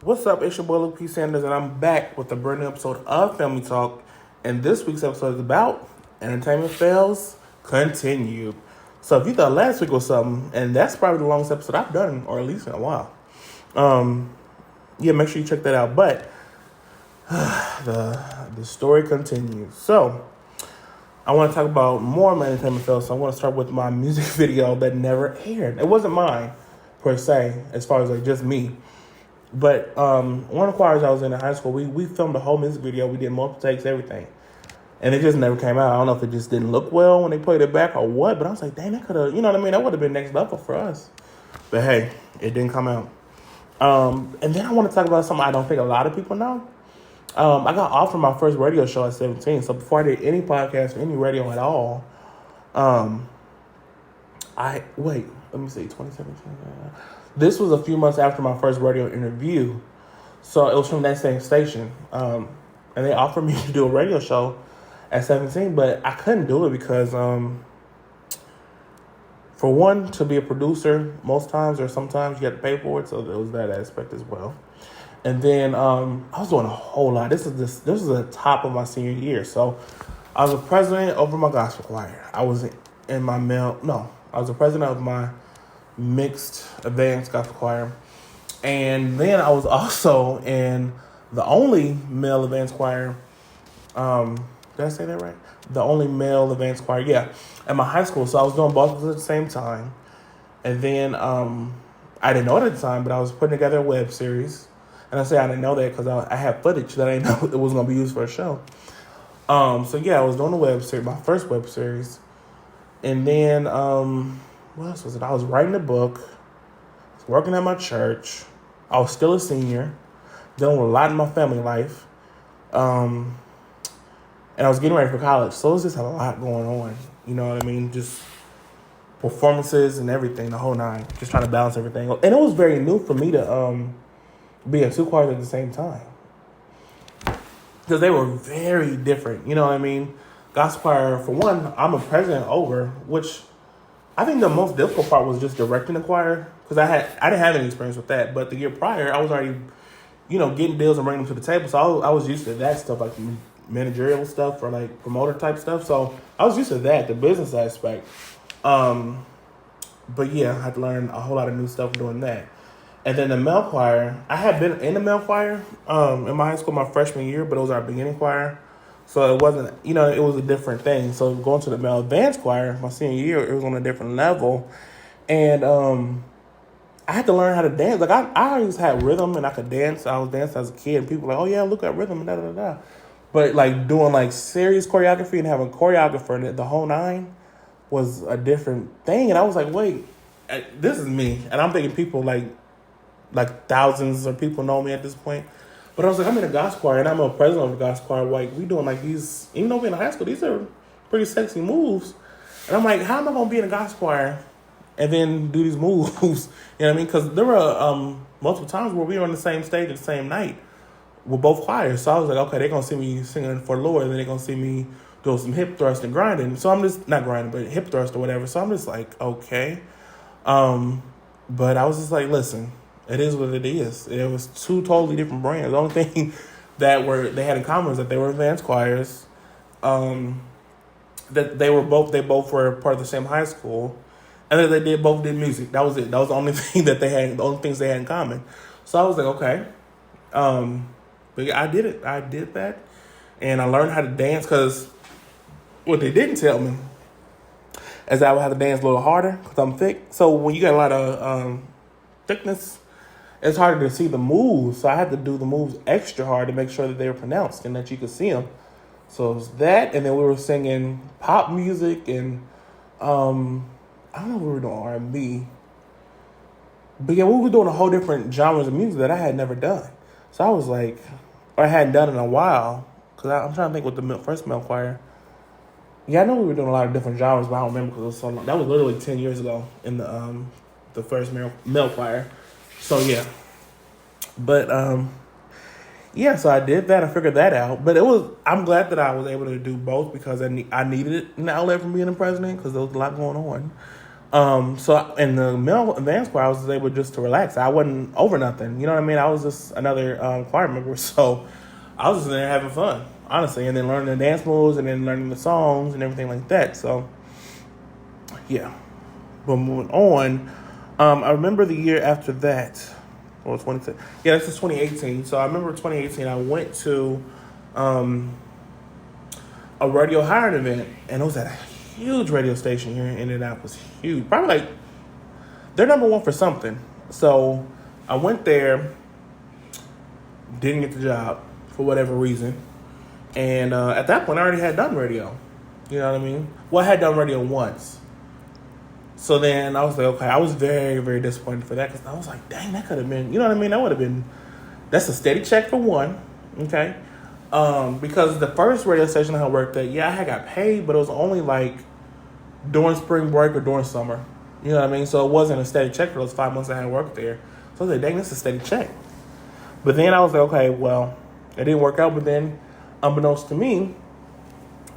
What's up? It's your boy Luke P. Sanders, and I'm back with a brand new episode of Family Talk. And this week's episode is about entertainment fails continued. So if you thought last week was something, and that's probably the longest episode I've done, or at least in a while, make sure you check that out. But the story continues. So I want to talk about more of my entertainment fails. So I want to start with my music video that never aired. It wasn't mine per se, as far as like just me. But one of the choirs I was in high school, we filmed a whole music video. We did multiple takes, everything. And it just never came out. I don't know if it just didn't look well when they played it back or what. But I was like, dang, that could have, you know what I mean? That would have been next level for us. But hey, it didn't come out. And then I want to talk about something I don't think a lot of people know. I got offered my first radio show at 17. So before I did any podcast or any radio at all, let me see, 2017. This was a few months after my first radio interview. So it was from that same station. And they offered me to do a radio show at 17, but I couldn't do it because, for one, to be a producer, most times or sometimes you have to pay for it. So there was that aspect as well. And then I was doing a whole lot. This was the top of my senior year. So I was a president over my gospel choir. I was the president of my mixed advanced gospel choir. And then I was also in the only male advanced choir. Did I say that right? The only male advanced choir, yeah, at my high school. So I was doing both of them at the same time. And then I didn't know it at the time, but I was putting together a web series. And I say I didn't know that because I had footage that I didn't know it was going to be used for a show. I was doing a web series, my first web series. And then, what else was it? I was writing a book, I was working at my church. I was still a senior, dealing with a lot in my family life. And I was getting ready for college. So it was just a lot going on. You know what I mean? Just performances and everything, the whole nine. Just trying to balance everything. And it was very new for me to be in two choirs at the same time. Because they were very different. You know what I mean? Gospel choir, for one, I'm a president over, which I think the most difficult part was just directing the choir. Because I didn't have any experience with that. But the year prior, I was already, getting deals and bringing them to the table. So I was used to that stuff, like managerial stuff or like promoter type stuff. So I was used to that, the business aspect. But yeah, I had to learn a whole lot of new stuff doing that. And then the male choir, I had been in the male choir in my high school my freshman year, but it was our beginning choir. So it wasn't, it was a different thing. So going to the male advanced choir my senior year, it was on a different level. And I had to learn how to dance. Like I always had rhythm and I could dance. I was dancing as a kid and people were like, oh yeah, look at rhythm and da-da-da-da. But like doing like serious choreography and having a choreographer, the whole nine was a different thing. And I was like, wait, this is me. And I'm thinking people like thousands of people know me at this point. But I was like, I'm in a gospel choir and I'm a president of the gospel choir. Like we doing like these, even though we're in high school, these are pretty sexy moves. And I'm like, how am I going to be in a gospel choir and then do these moves? You know what I mean? Because there were multiple times where we were on the same stage at the same night with both choirs. So I was like, okay, they're going to see me singing for the Lord, and then they're going to see me doing some hip thrust and grinding. So I'm just, not grinding, but hip thrust or whatever. So I'm just like, okay. But I was just like, listen, it is what it is. It was two totally different brands. The only thing that they had in common was that they were advanced choirs. That they both were part of the same high school, and that they both did music. That was it. That was the only thing that they had. The only things they had in common. So I was like, okay. But yeah, I did it. I did that, and I learned how to dance. Because what they didn't tell me is that I would have to dance a little harder because I'm thick. So when you got a lot of thickness, it's harder to see the moves. So I had to do the moves extra hard to make sure that they were pronounced and that you could see them. So it was that, and then we were singing pop music, and I don't know if we were doing R&B. But yeah, we were doing a whole different genres of music that I had never done. So I was like, or I hadn't done in a while, because I'm trying to think with the first male choir. Yeah, I know we were doing a lot of different genres, but I don't remember because it was so long. That was literally 10 years ago in the first male choir. So yeah. But so I did that. I figured that out. But I'm glad that I was able to do both because I needed an outlet from being a president because there was a lot going So in the male advanced choir, I was able just to relax. I wasn't over nothing. You know what I mean? I was just another choir member. So I was just in there having fun, honestly, and then learning the dance moves and then learning the songs and everything like that. So yeah. But moving on, I remember the year after that, or 2010. Yeah, this is 2018. So I remember 2018. I went to a radio hiring event, and it was at a huge radio station here in Indianapolis. Huge, probably like they're number one for something. So I went there, didn't get the job for whatever reason, and at that point I already had done radio. You know what I mean? Well, I had done radio once. So then I was like, okay, I was very, very disappointed for that because I was like, dang, that could have been, you know what I mean? That would have been, that's a steady check for one, okay? Because the first radio station I worked at, yeah, I had got paid, but it was only like during spring break or during summer. You know what I mean? So it wasn't a steady check for those 5 months I had worked there. So I was like, dang, this is a steady check. But then I was like, okay, well, it didn't work out. But then, unbeknownst to me,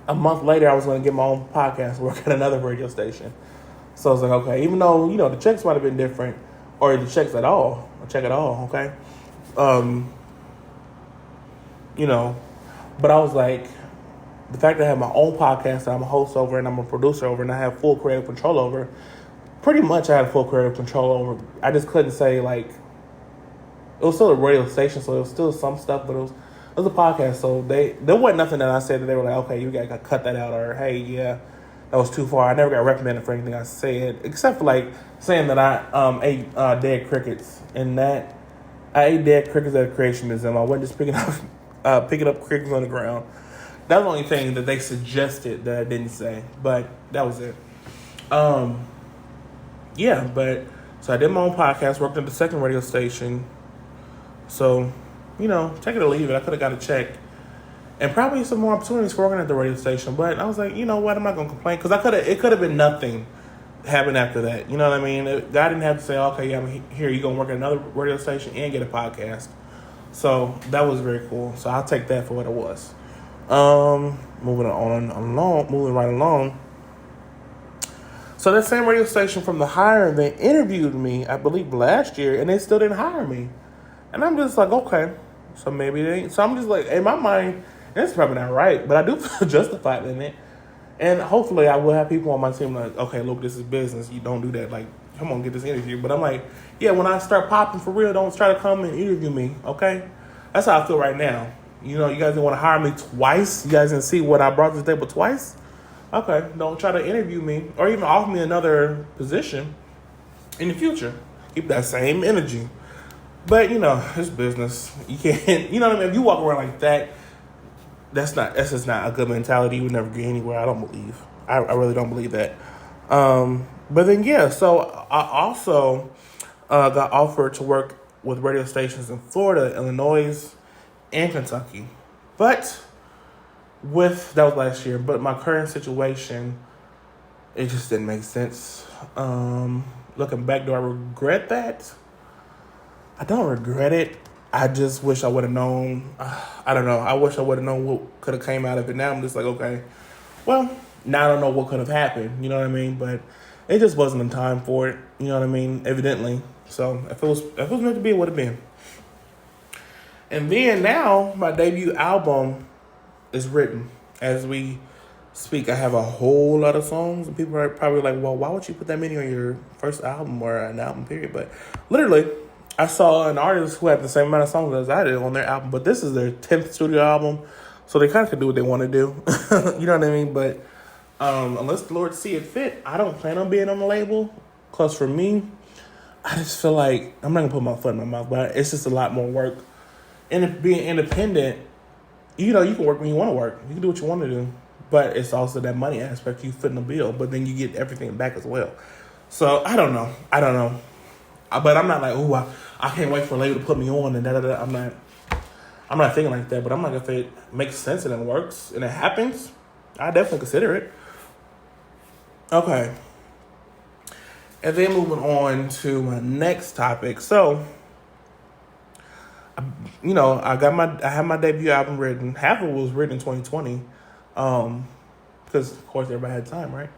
a month later, I was going to get my own podcast and work at another radio station. So I was like, okay, even though, you know, the checks might have been different, or the checks at all, or check at all, okay? You know, but I was like, the fact that I have my own podcast that I'm a host over and I'm a producer over and I have full creative control over, pretty much I had full creative control over. I just couldn't say, like, it was still a radio station, so it was still some stuff, but it was a podcast, so there wasn't nothing that I said that they were like, okay, you got to cut that out, or hey, yeah, that was too far. I never got reprimanded for anything I said, except for like saying that I ate dead crickets, and that I ate dead crickets at a creation museum. I wasn't just picking up crickets on the ground. That was the only thing that they suggested that I didn't say, but that was it. Yeah, but so I did my own podcast, worked at the second radio station. So, you know, take it or leave it. I could have got a check and probably some more opportunities for working at the radio station. But I was like, you know what? I'm not going to complain because it could have been nothing happened after that. You know what I mean? God didn't have to say, okay, yeah, I'm here. You're going to work at another radio station and get a podcast. So that was very cool. So I'll take that for what it was. Moving right along. So that same radio station from the hiring, they interviewed me, I believe, last year, and they still didn't hire me. And I'm just like, okay, so maybe they ain't. So I'm just like, in my mind, and it's probably not right, but I do feel justified in it. And hopefully I will have people on my team like, okay, look, this is business. You don't do that. Like, come on, get this interview. But I'm like, yeah, when I start popping for real, don't try to come and interview me, okay? That's how I feel right now. You know, you guys didn't want to hire me twice. You guys didn't see what I brought to the table twice. Okay, don't try to interview me or even offer me another position in the future. Keep that same energy. But, you know, it's business. You can't, you know what I mean? If you walk around like that, that's just not a good mentality. You would never get anywhere, I don't believe. I really don't believe that. But then, yeah, so I also got offered to work with radio stations in Florida, Illinois, and Kentucky. But that was last year. But my current situation, it just didn't make sense. Looking back, do I regret that? I don't regret it. I just wish I would have known. I don't know. I wish I would have known what could have came out of it. Now I'm just like, okay, well, now I don't know what could have happened. You know what I mean? But it just wasn't the time for it. You know what I mean? Evidently. So if it was meant to be, it would have been. And then now my debut album is written as we speak. I have a whole lot of songs, and people are probably like, well, why would you put that many on your first album or an album period? But literally, I saw an artist who had the same amount of songs as I did on their album, but this is their 10th studio album, so they kind of can do what they want to do. You know what I mean? But unless the Lord see it fit, I don't plan on being on the label, because for me, I just feel like, I'm not going to put my foot in my mouth, but it's just a lot more work. And being independent, you know, you can work when you want to work. You can do what you want to do. But it's also that money aspect. You footing the bill, but then you get everything back as well. So, I don't know. But I'm not like, oh, I can't wait for a label to put me on and da-da-da. I'm not thinking like that. But I'm like, if it makes sense and it works and it happens, I definitely consider it. Okay. And then moving on to my next topic. So, you know, I had my debut album written. Half of it was written in 2020, because of course everybody had time, right?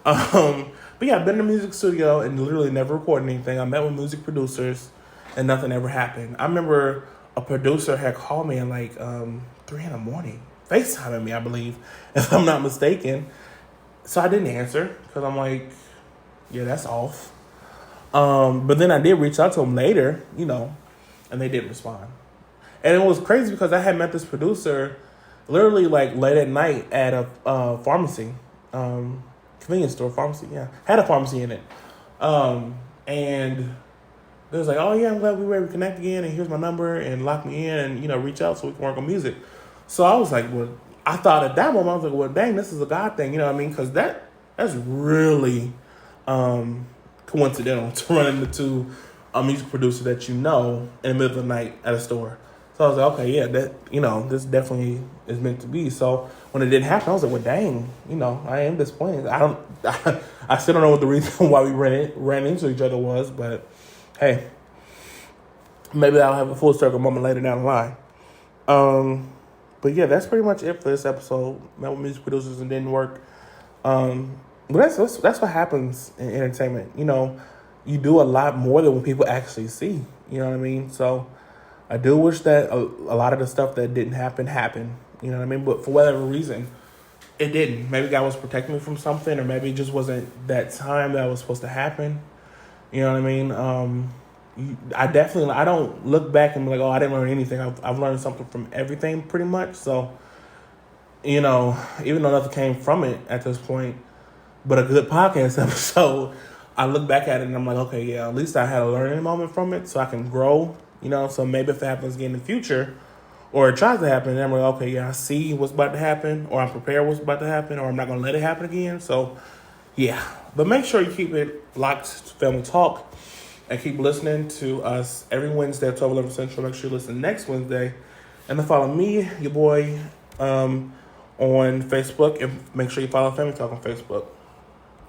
But But yeah, I've been in a music studio and literally never recorded anything. I met with music producers and nothing ever happened. I remember a producer had called me at like 3 in the morning, FaceTiming me, I believe, if I'm not mistaken. So I didn't answer because I'm like, yeah, that's off. But then I did reach out to them later, and they did respond. And it was crazy because I had met this producer literally like late at night at a pharmacy, convenience store pharmacy. Yeah, had a pharmacy in it. And it was like, oh yeah, I'm glad we were able to connect again. And here's my number and lock me in and, reach out so we can work on music. So I was like, well, I thought at that moment, I was like, well, dang, this is a God thing. You know what I mean? Because that's really coincidental to run into a music producer that in the middle of the night at a store. So I was like, okay, yeah, that, this definitely is meant to be. So when it didn't happen, I was like, well, dang, I am disappointed. I still don't know what the reason why we ran into each other was, but hey, maybe I'll have a full circle moment later down the line. But yeah, that's pretty much it for this episode. Met with music producers and didn't work. But that's what happens in entertainment. You do a lot more than what people actually see. You know what I mean? So I do wish that a lot of the stuff that didn't happen happened. You know what I mean? But for whatever reason, it didn't. Maybe God was protecting me from something, or maybe it just wasn't that time that was supposed to happen. You know what I mean? I don't look back and be like, oh, I didn't learn anything. I've learned something from everything pretty much. So, even though nothing came from it at this point, but a good podcast episode, I look back at it and I'm like, okay, yeah, at least I had a learning moment from it so I can grow, so maybe if it happens again in the future or it tries to happen, then I'm like, okay, yeah, I see what's about to happen, or I'm prepared what's about to happen, or I'm not going to let it happen again. So, yeah. But make sure you keep it locked to Family Talk and keep listening to us every Wednesday at 12, 11 Central. Make sure you listen next Wednesday. And then follow me, your boy, on Facebook. And make sure you follow Family Talk on Facebook.